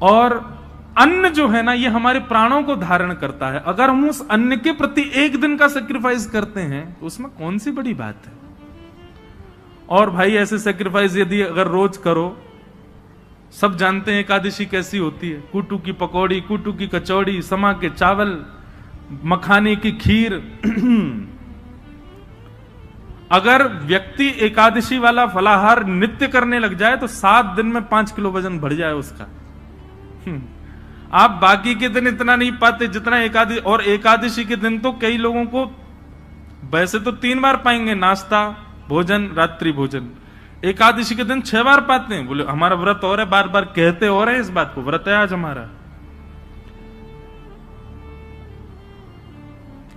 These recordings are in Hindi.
और अन्न जो है ना, ये हमारे प्राणों को धारण करता है। अगर हम उस अन्न के प्रति एक दिन का सेक्रीफाइस करते हैं तो उसमें कौन सी बड़ी बात है। और भाई ऐसे सेक्रीफाइस यदि अगर रोज करो, सब जानते हैं एकादशी कैसी होती है, कुटू की पकौड़ी, कुटू की कचौड़ी, समा के चावल, मखाने की खीर। अगर व्यक्ति एकादशी वाला फलाहार नित्य करने लग जाए तो 7 दिन में 5 किलो वजन बढ़ जाए उसका। आप बाकी के दिन इतना नहीं पाते जितना एकादशी, और एकादशी के दिन तो कई लोगों को वैसे तो 3 बार पाएंगे, नाश्ता, भोजन, रात्रि भोजन। एकादशी के दिन 6 बार पाते हैं। बोले हमारा व्रत और है, बार बार कहते और है इस बात को, व्रत है आज हमारा।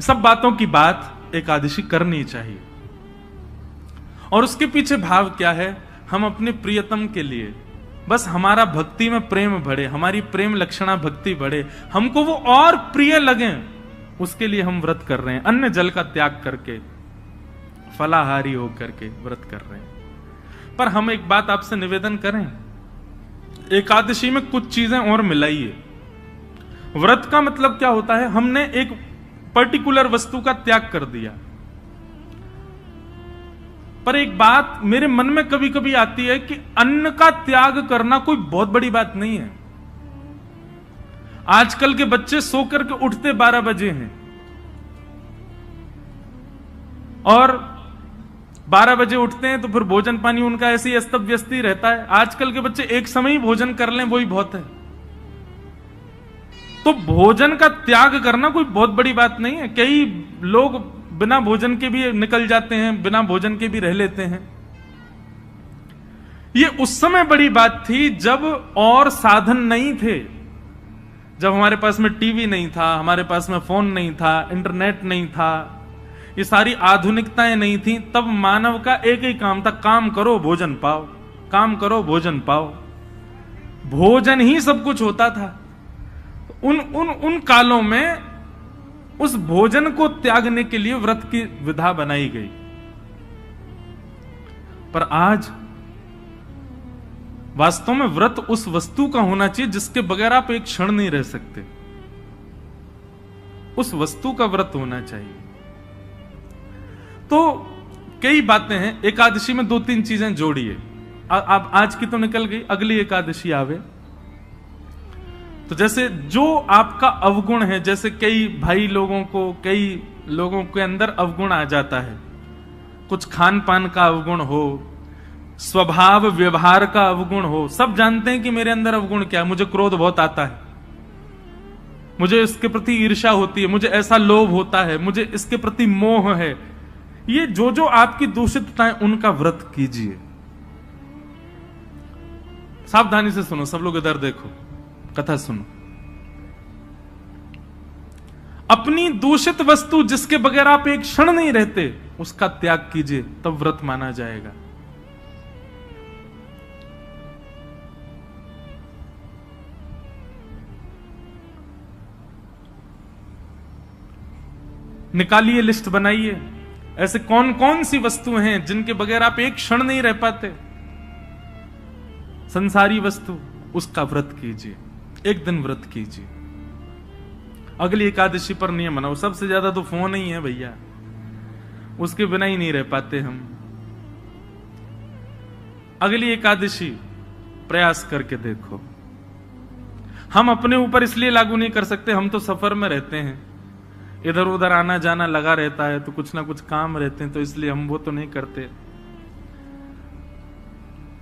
सब बातों की बात एकादशी करनी चाहिए। और उसके पीछे भाव क्या है, हम अपने प्रियतम के लिए, बस हमारा भक्ति में प्रेम बढ़े, हमारी प्रेम लक्षणा भक्ति बढ़े, हमको वो और प्रिय लगे, उसके लिए हम व्रत कर रहे हैं। अन्न जल का त्याग करके, फलाहारी होकर के व्रत कर रहे हैं। पर हम एक बात आपसे निवेदन करें, एकादशी में कुछ चीजें और मिलाइए। व्रत का मतलब क्या होता है, हमने एक पर्टिकुलर वस्तु का त्याग कर दिया। पर एक बात मेरे मन में कभी कभी आती है कि अन्न का त्याग करना कोई बहुत बड़ी बात नहीं है। आजकल के बच्चे सो करके उठते 12 बजे हैं और 12 बजे उठते हैं तो फिर भोजन पानी उनका ऐसे ही अस्त व्यस्त ही रहता है। आजकल के बच्चे एक समय ही भोजन कर लें वही बहुत है। तो भोजन का त्याग करना कोई बहुत बड़ी बात नहीं है। कई लोग बिना भोजन के भी निकल जाते हैं, बिना भोजन के भी रह लेते हैं। ये उस समय बड़ी बात थी जब और साधन नहीं थे, जब हमारे पास में टीवी नहीं था, हमारे पास में फोन नहीं था, इंटरनेट नहीं था, ये सारी आधुनिकताएं नहीं थी। तब मानव का एक ही काम था, काम करो भोजन पाओ, काम करो भोजन पाओ। भोजन ही सब कुछ होता था। उन कालों में उस भोजन को त्यागने के लिए व्रत की विधा बनाई गई। पर आज वास्तव में व्रत उस वस्तु का होना चाहिए जिसके बगैर आप एक क्षण नहीं रह सकते। उस वस्तु का व्रत होना चाहिए। तो कई बातें हैं। एकादशी में 2-3 चीजें जोड़िए। अब आज की तो निकल गई, अगली एकादशी आवे तो जैसे जो आपका अवगुण है, जैसे कई भाई लोगों को, कई लोगों के अंदर अवगुण आ जाता है, कुछ खान पान का अवगुण हो, स्वभाव व्यवहार का अवगुण हो। सब जानते हैं कि मेरे अंदर अवगुण क्या है, मुझे क्रोध बहुत आता है, मुझे इसके प्रति ईर्ष्या होती है, मुझे ऐसा लोभ होता है, मुझे इसके प्रति मोह है। ये जो आपकी दूषितताएं, उनका व्रत कीजिए। सावधानी से सुनो, सब लोग इधर देखो, कथा सुनो। अपनी दूषित वस्तु जिसके बगैर आप एक क्षण नहीं रहते, उसका त्याग कीजिए, तब व्रत माना जाएगा। निकालिए, लिस्ट बनाइए, ऐसे कौन कौन सी वस्तुएं हैं जिनके बगैर आप एक क्षण नहीं रह पाते। संसारी वस्तु, उसका व्रत कीजिए, एक दिन व्रत कीजिए। अगली एकादशी पर नियम बनाओ। सबसे ज्यादा तो फोन ही है भैया, उसके बिना ही नहीं रह पाते हम। अगली एकादशी प्रयास करके देखो। हम अपने ऊपर इसलिए लागू नहीं कर सकते, हम तो सफर में रहते हैं, इधर उधर आना जाना लगा रहता है, तो कुछ ना कुछ काम रहते हैं, तो इसलिए हम वो तो नहीं करते।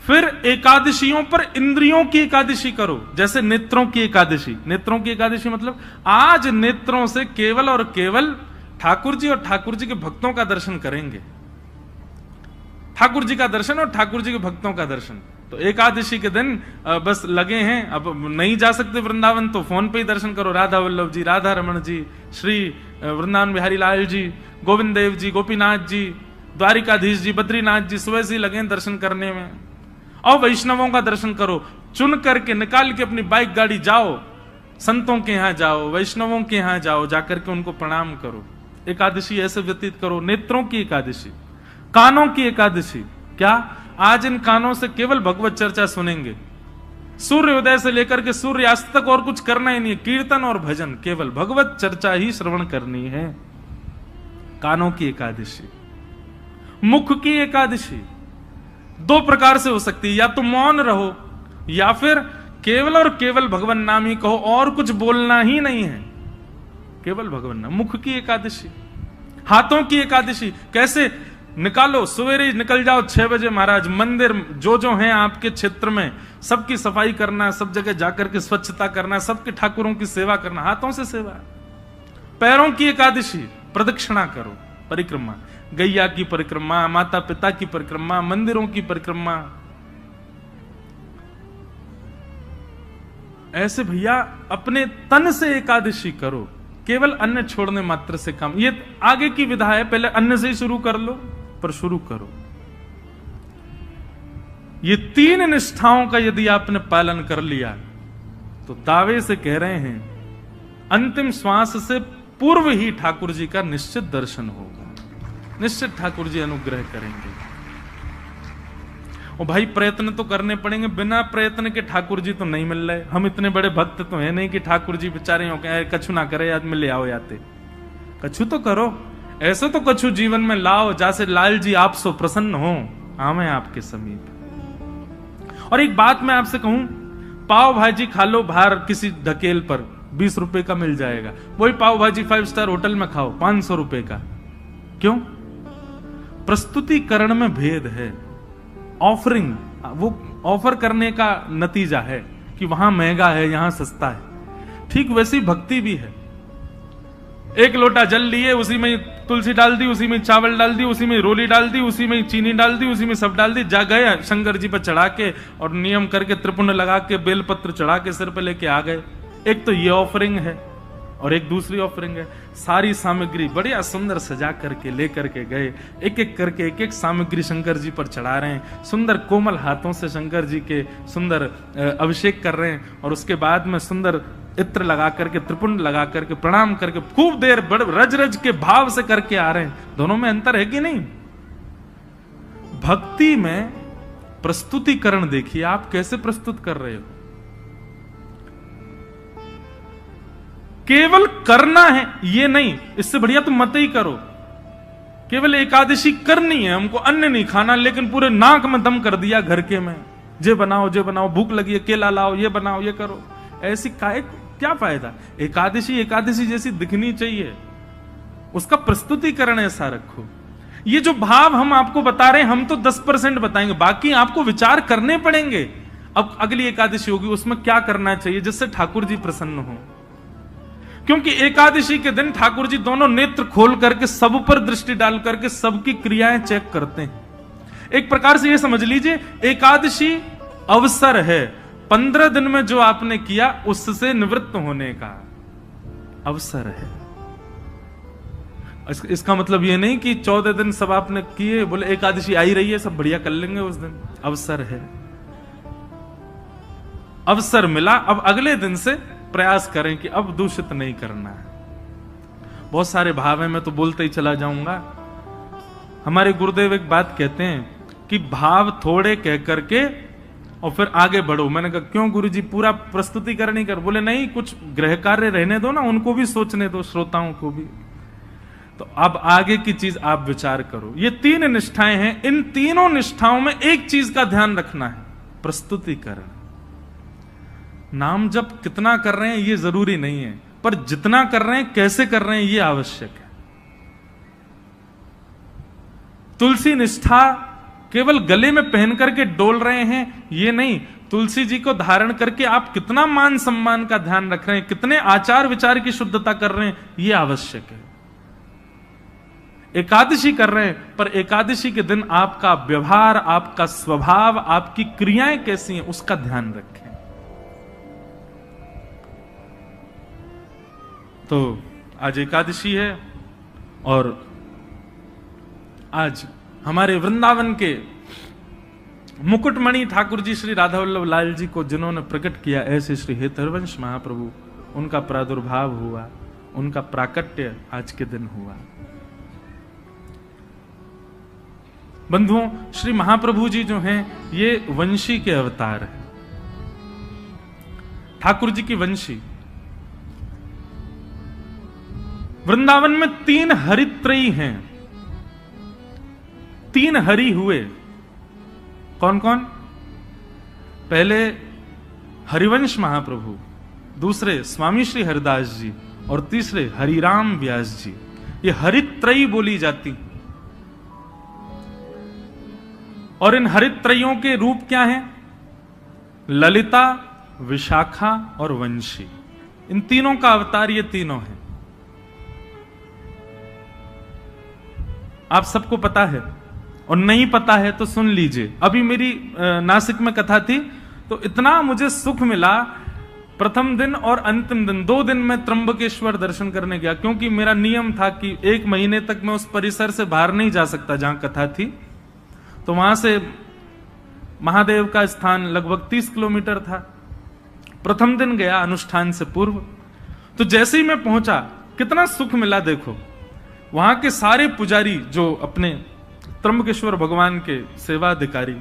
फिर एकादशियों पर इंद्रियों की एकादशी करो, जैसे नेत्रों की एकादशी। नेत्रों की एकादशी मतलब आज नेत्रों से केवल और केवल ठाकुर जी और ठाकुर जी के भक्तों का दर्शन करेंगे। ठाकुर जी का दर्शन और ठाकुर जी के भक्तों का दर्शन। तो एकादशी के दिन बस लगे हैं, अब नहीं जा सकते वृंदावन तो फोन पे ही दर्शन करो। राधा वल्लभ जी, राधा रमन जी, श्री वृंदावन बिहारी लाल जी, गोविंद देव जी, गोपीनाथ जी, द्वारिकाधीश जी, बद्रीनाथ जी, सुबह से लगे दर्शन करने में। और वैष्णवों का दर्शन करो, चुन करके निकाल के अपनी बाइक गाड़ी जाओ, संतों के यहां जाओ, वैष्णवों के यहां जाओ, जाकर के उनको प्रणाम करो। एकादशी ऐसे व्यतीत करो। नेत्रों की एकादशी, कानों की एकादशी। क्या आज इन कानों से केवल भगवत चर्चा सुनेंगे, सूर्योदय से लेकर के सूर्यास्त तक और कुछ करना ही नहीं है, कीर्तन और भजन, केवल भगवत चर्चा ही श्रवण करनी है। कानों की एकादशी, मुख की एकादशी दो प्रकार से हो सकती है, या तो मौन रहो या फिर केवल और केवल भगवान नाम ही कहो और कुछ बोलना ही नहीं है, केवल भगवान नाम। मुख की एकादशी, हाथों की एकादशी कैसे निकालो, सवेरे निकल जाओ 6 बजे महाराज, मंदिर जो हैं आपके क्षेत्र में सबकी सफाई करना, सब जगह जाकर के स्वच्छता करना, सबके ठाकुरों की सेवा करना, हाथों से सेवा। पैरों की एकादशी, प्रदक्षिणा करो, परिक्रमा, गैया की परिक्रमा, माता पिता की परिक्रमा, मंदिरों की परिक्रमा। ऐसे भैया अपने तन से एकादशी करो, केवल अन्न छोड़ने मात्र से काम। ये आगे की विधा है, पहले अन्न से ही शुरू कर लो, पर शुरू करो। ये 3 निष्ठाओं का यदि आपने पालन कर लिया तो दावे से कह रहे हैं अंतिम श्वास से पूर्व ही ठाकुर जी का निश्चित दर्शन होगा, निश्चित ठाकुर जी अनुग्रह करेंगे। और भाई प्रयत्न तो करने पड़ेंगे, बिना प्रयत्न के ठाकुर जी तो नहीं मिल रहे। हम इतने बड़े भक्त तो है नहीं कि ठाकुर जी बेचारे हो कहे कछु ना करे, आज में ले आओ याते, कछु तो करो, ऐसा तो कछु जीवन में लाओ जैसे लाल जी आप सो प्रसन्न हो, आवे आपके समीप। और एक बात मैं आपसे कहूं, पाव भाजी खा लो बाहर किसी ढकेल पर, 20 रुपए का मिल जाएगा। वही पाव भाजी 5 स्टार होटल में खाओ 500 रुपए का। क्यों? प्रस्तुतिकरण में भेद है। ऑफरिंग, वो ऑफर करने का नतीजा है कि वहां महंगा है, यहां सस्ता है। ठीक वैसी भक्ति भी है। एक लोटा जल लिए, उसी में तुलसी डाल दी, उसी में चावल डाल दी, उसी में रोली डाल दी, उसी में चीनी डाल दी, उसी में सब डाल दी, जा गए शंकर जी पर चढ़ा के और नियम करके त्रिपुंड लगा के बेलपत्र चढ़ा के सिर पे लेके आ गए। एक तो ये ऑफरिंग है और एक दूसरी ऑफरिंग है, सारी सामग्री बढ़िया सुंदर सजा करके लेकर के गए, एक एक करके एक एक सामग्री शंकर जी पर चढ़ा रहे हैं, सुंदर कोमल हाथों से शंकर जी के सुंदर अभिषेक कर रहे हैं, और उसके बाद में सुंदर इत्र लगा करके त्रिपुंड लगा करके प्रणाम करके खूब देर बड़ रज रज के भाव से करके आ रहे हैं। दोनों में अंतर है कि नहीं? भक्ति में प्रस्तुतिकरण देखिए आप कैसे प्रस्तुत कर रहे हो। केवल करना है ये नहीं, इससे बढ़िया तुम मत ही करो। केवल एकादशी करनी है, हमको अन्न नहीं खाना, लेकिन पूरे नाक में दम कर दिया घर के में, जे बनाओ, भूख लगी है केला लाओ, ये बनाओ, ये करो। ऐसी क्या फायदा? एकादशी एकादशी जैसी दिखनी चाहिए, उसका प्रस्तुतिकरण ऐसा रखो। ये जो भाव हम आपको बता रहे हैं, हम तो 10% बताएंगे, बाकी आपको विचार करने पड़ेंगे। अब अगली एकादशी होगी, उसमें क्या करना चाहिए जिससे ठाकुर जी प्रसन्न हो। क्योंकि एकादशी के दिन ठाकुर जी दोनों नेत्र खोल करके सब पर दृष्टि डाल करके सबकी क्रियाएं चेक करते हैं। एक प्रकार से ये समझ लीजिए एकादशी अवसर है, 15 दिन में जो आपने किया उससे निवृत्त होने का अवसर है। इसका मतलब ये नहीं कि 14 दिन सब आपने किए, बोले एकादशी आई रही है सब बढ़िया कर लेंगे उस दिन। अवसर है, अवसर मिला, अब अगले दिन से प्रयास करें कि अब दूषित नहीं करना है। बहुत सारे भाव हैं, मैं तो बोलते ही चला जाऊंगा। हमारे गुरुदेव एक बात कहते हैं कि भाव थोड़े कह करके और फिर आगे बढ़ो। मैंने कहा क्यों गुरुजी, पूरा प्रस्तुतिकरण ही कर? बोले नहीं, कुछ गृह कार्य रहने दो ना, उनको भी सोचने दो, श्रोताओं को भी। तो अब आगे की चीज आप विचार करो। ये 3 निष्ठाएं हैं, इन तीनों निष्ठाओं में एक चीज का ध्यान रखना है, प्रस्तुतिकरण। नाम जप कितना कर रहे हैं ये जरूरी नहीं है, पर जितना कर रहे हैं कैसे कर रहे हैं ये आवश्यक है। तुलसी निष्ठा केवल गले में पहन करके डोल रहे हैं ये नहीं, तुलसी जी को धारण करके आप कितना मान सम्मान का ध्यान रख रहे हैं, कितने आचार विचार की शुद्धता कर रहे हैं ये आवश्यक है। एकादशी कर रहे हैं, पर एकादशी के दिन आपका व्यवहार, आपका स्वभाव, आपकी क्रियाएं कैसी हैं उसका ध्यान रखें। तो आज एकादशी है और आज हमारे वृंदावन के मुकुटमणि ठाकुर जी श्री राधा वल्लभ लाल जी को जिन्होंने प्रकट किया, ऐसे श्री हेतरवंश महाप्रभु, उनका प्रादुर्भाव हुआ, उनका प्राकट्य आज के दिन हुआ। बंधुओं, श्री महाप्रभु जी जो हैं ये वंशी के अवतार हैं। ठाकुर जी की वंशी। वृंदावन में 3 हरित्रयी हैं, 3 हरि हुए। कौन कौन? पहले हरिवंश महाप्रभु, दूसरे स्वामी श्री हरिदास जी और तीसरे हरिराम व्यास जी। ये हरित्रयी बोली जाती। और इन हरित्रयों के रूप क्या हैं? ललिता, विशाखा और वंशी। इन तीनों का अवतार ये तीनों हैं। आप सबको पता है, और नहीं पता है तो सुन लीजिए। अभी मेरी नासिक में कथा थी तो इतना मुझे सुख मिला। प्रथम दिन और अंतिम दिन 2 दिन मैं त्र्यंबकेश्वर दर्शन करने गया, क्योंकि मेरा नियम था कि 1 महीने तक मैं उस परिसर से बाहर नहीं जा सकता जहां कथा थी। तो वहां से महादेव का स्थान लगभग 30 किलोमीटर था। प्रथम दिन गया अनुष्ठान से पूर्व। तो जैसे ही मैं पहुंचा, कितना सुख मिला देखो। वहां के सारे पुजारी जो अपने त्र्यंबकेश्वर भगवान के सेवाधिकारी,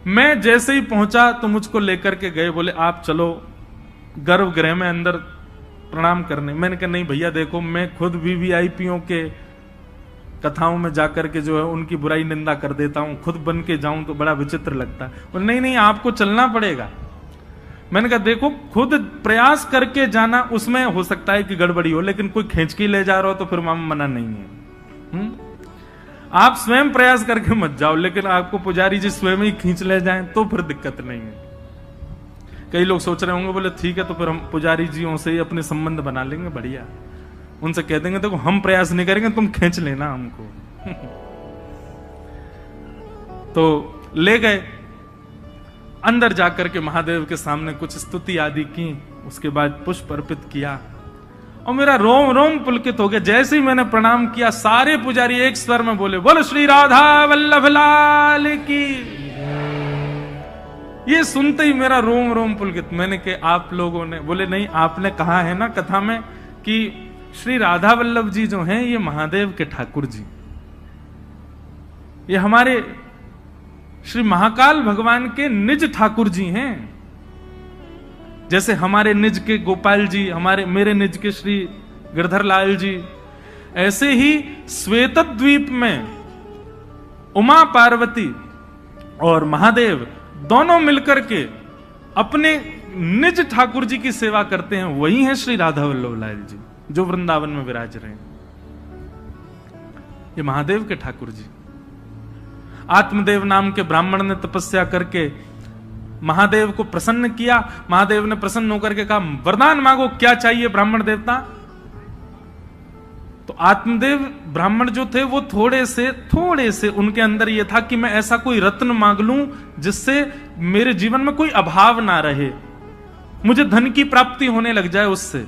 मैं जैसे ही पहुंचा तो मुझको लेकर के गए, बोले आप चलो गर्भगृह में अंदर प्रणाम करने। मैंने कहा नहीं भैया, देखो मैं खुद वीवीआईपीओ के कथाओं में जाकर के जो है उनकी बुराई निंदा कर देता हूं, खुद बन के जाऊं तो बड़ा विचित्र लगता है। बोले नहीं नहीं, आपको चलना पड़ेगा। मैंने कहा देखो, खुद प्रयास करके जाना, उसमें हो सकता है कि गड़बड़ी हो, लेकिन कोई खींच के ले जा रहा हो तो फिर मना नहीं है। आप स्वयं प्रयास करके मत जाओ, लेकिन आपको पुजारी जी स्वयं ही खींच ले जाएं तो फिर दिक्कत नहीं है। कई लोग सोच रहे होंगे, बोले ठीक है तो फिर हम पुजारी जियों से ही अपने संबंध बना लेंगे, बढ़िया। उनसे कह देंगे देखो हम प्रयास नहीं करेंगे, तुम खींच लेना हमको। तो ले गए अंदर जाकर के महादेव के सामने कुछ स्तुति आदि की, उसके बाद पुष्प अर्पित किया और मेरा रोम रोम पुलकित हो गया। जैसे ही मैंने प्रणाम किया, सारे पुजारी एक स्वर में बोले बोलो श्री राधा वल्लभ लाल की। ये सुनते ही मेरा रोम रोम पुलकित। मैंने कहा आप लोगों ने? बोले नहीं, आपने कहा है ना कथा में कि श्री राधा वल्लभ जी जो हैं ये महादेव के ठाकुर जी, ये हमारे श्री महाकाल भगवान के निज ठाकुर जी हैं। जैसे हमारे निज के गोपाल जी, मेरे निज के श्री गिरधर लाल जी, ऐसे ही श्वेतद्वीप में उमा पार्वती और महादेव दोनों मिलकर के अपने निज ठाकुर जी की सेवा करते हैं। वही है श्री राधा वल्लभ लाल जी जो वृंदावन में विराज रहे हैं। ये महादेव के ठाकुर जी। आत्मदेव नाम के ब्राह्मण ने तपस्या करके महादेव को प्रसन्न किया। महादेव ने प्रसन्न होकर के कहा वरदान मांगो, क्या चाहिए ब्राह्मण देवता? तो आत्मदेव ब्राह्मण जो थे वो थोड़े से उनके अंदर ये था कि मैं ऐसा कोई रत्न मांग लूं जिससे मेरे जीवन में कोई अभाव ना रहे, मुझे धन की प्राप्ति होने लग जाए उससे।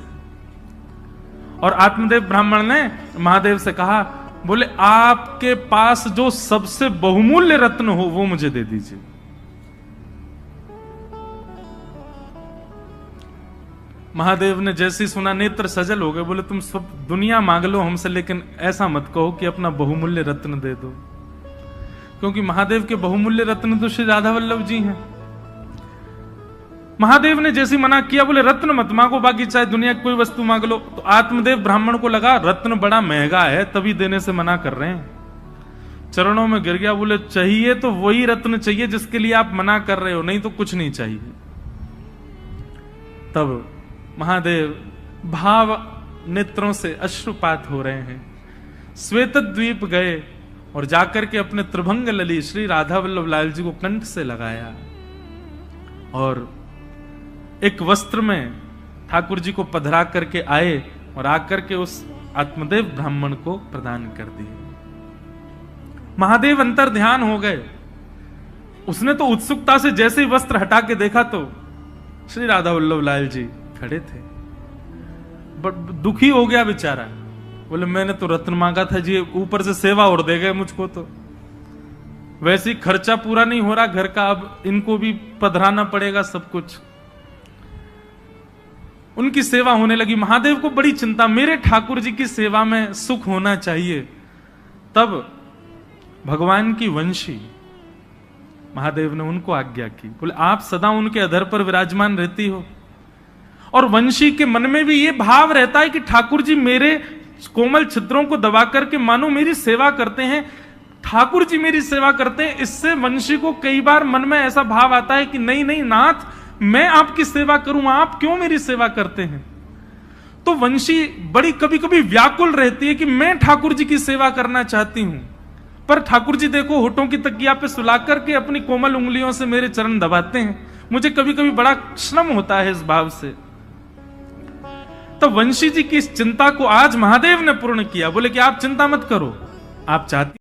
और आत्मदेव ब्राह्मण ने महादेव से कहा, बोले आपके पास जो सबसे बहुमूल्य रत्न हो वो मुझे दे दीजिए। महादेव ने जैसे ही सुना नेत्र सजल हो गए। बोले तुम सब दुनिया मांग लो हमसे, लेकिन ऐसा मत कहो कि अपना बहुमूल्य रत्न दे दो, क्योंकि महादेव के बहुमूल्य रत्न तो श्री राधा वल्लभ जी हैं। महादेव ने जैसे मना किया, बोले रत्न मत मांगो, बाकी चाहे दुनिया की कोई वस्तु मांग लो। तो आत्मदेव ब्राह्मण को लगा रत्न बड़ा महंगा है, तभी देने से मना कर रहे हैं। चरणों में गिर गया। बोले चाहिए तो वही रत्न चाहिए जिसके लिए आप मना कर रहे हो, नहीं तो कुछ नहीं चाहिए। तब महादेव भाव नेत्रों से अश्रुपात हो रहे हैं, श्वेतद्वीप गए और जाकर के अपने त्रिभंग लली श्री राधा वल्लभ लाल जी को कंठ से लगाया और एक वस्त्र में ठाकुर जी को पधरा करके आए और आकर के उस आत्मदेव ब्राह्मण को प्रदान कर दिए। महादेव अंतर ध्यान हो गए। उसने तो उत्सुकता से जैसे ही वस्त्र हटा के देखा तो श्री राधा वल्लभ लाल जी खड़े थे। बट दुखी हो गया बेचारा। बोले मैंने तो रत्न मांगा था जी, ऊपर से सेवा और दे गए मुझको, तो वैसे ही खर्चा पूरा नहीं हो रहा घर का, अब इनको भी पधराना पड़ेगा सब कुछ। उनकी सेवा होने लगी। महादेव को बड़ी चिंता, मेरे ठाकुर जी की सेवा में सुख होना चाहिए। तब भगवान की वंशी महादेव ने उनको आज्ञा की, बोले आप सदा उनके अधर पर विराजमान रहती हो, और वंशी के मन में भी ये भाव रहता है कि ठाकुर जी मेरे कोमल छिद्रों को दबा करके मानो मेरी सेवा करते हैं, ठाकुर जी मेरी सेवा करते हैं। इससे वंशी को कई बार मन में ऐसा भाव आता है कि नहीं नहीं नाथ, मैं आपकी सेवा करूं, आप क्यों मेरी सेवा करते हैं। तो वंशी बड़ी कभी कभी व्याकुल रहती है कि मैं ठाकुर जी की सेवा करना चाहती हूं, पर ठाकुर जी देखो होठों की तकिया पे सुला करके अपनी कोमल उंगलियों से मेरे चरण दबाते हैं। मुझे कभी कभी बड़ा श्रम होता है इस भाव से। तो वंशी जी की इस चिंता को आज महादेव ने पूर्ण किया। बोले कि आप चिंता मत करो, आप चाहती